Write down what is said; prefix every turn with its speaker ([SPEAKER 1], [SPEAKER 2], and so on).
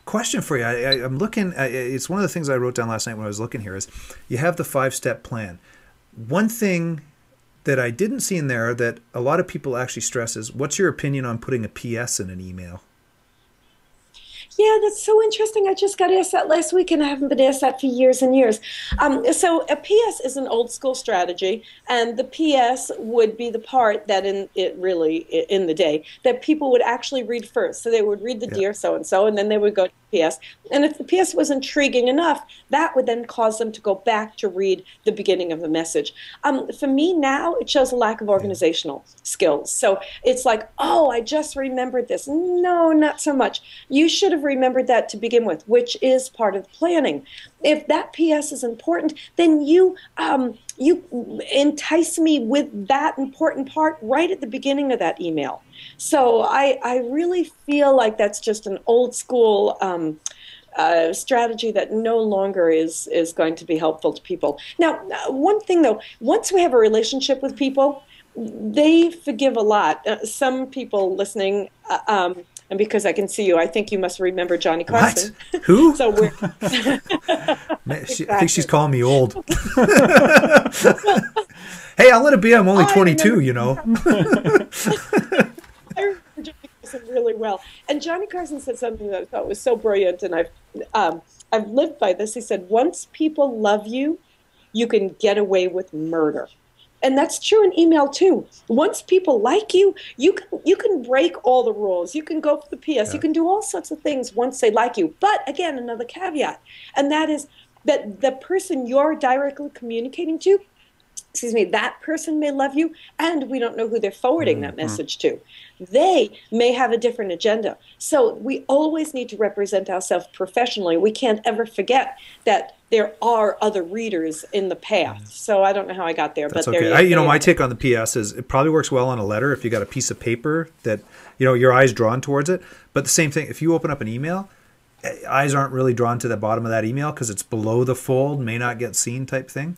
[SPEAKER 1] Question for you. I'm looking. It's one of the things I wrote down last night when I was looking here. Is you have the 5-step plan. One thing that I didn't see in there that a lot of people actually stress is, what's your opinion on putting a PS in an email?
[SPEAKER 2] Yeah, that's so interesting. I just got asked that last week, and I haven't been asked that for years and years. So a PS is an old school strategy, and the PS would be the part that in it really in the day that people would actually read first. So they would read the
[SPEAKER 1] Yeah.
[SPEAKER 2] dear so and so, and then they would go to PS. And if the PS was intriguing enough, that would then cause them to go back to read the beginning of the message. For me now, it shows a lack of organizational skills. So it's like, oh, I just remembered this. No, not so much. You should have remembered that to begin with, which is part of planning. If that PS is important, then you entice me with that important part right at the beginning of that email. So I really feel like that's just an old school strategy that no longer is going to be helpful to people. Now, one thing though, once we have a relationship with people, they forgive a lot. Some people listening, and because I can see you, I think you must remember Johnny
[SPEAKER 1] What?
[SPEAKER 2] Carson.
[SPEAKER 1] Who?
[SPEAKER 2] So we're
[SPEAKER 1] I think she's
[SPEAKER 2] exactly.
[SPEAKER 1] calling me old. Hey, I'll let it be. I'm only
[SPEAKER 2] I remember
[SPEAKER 1] 22, you know.
[SPEAKER 2] I remember Johnny Carson really well. And Johnny Carson said something that I thought was so brilliant, and I've lived by this. He said, "Once people love you, you can get away with murder." And that's true in email too. Once people like you, you can break all the rules. You can go for the PS. You
[SPEAKER 1] Yeah.
[SPEAKER 2] can do all sorts of things once they like you. But again, another caveat, and that is that the person you're directly communicating to, excuse me, that person may love you, and we don't know who they're forwarding that
[SPEAKER 1] Mhm.
[SPEAKER 2] message to. They may have a different agenda. So we always need to represent ourselves professionally. We can't ever forget that there are other readers in the path. So I don't know how I got there,
[SPEAKER 1] That's
[SPEAKER 2] but there
[SPEAKER 1] okay.
[SPEAKER 2] you, there you
[SPEAKER 1] My
[SPEAKER 2] have it.
[SPEAKER 1] take on the PS is it probably works well on a letter if you got a piece of paper that, your eyes drawn towards it. But the same thing, if you open up an email, eyes aren't really drawn to the bottom of that email because it's below the fold, may not get seen type thing.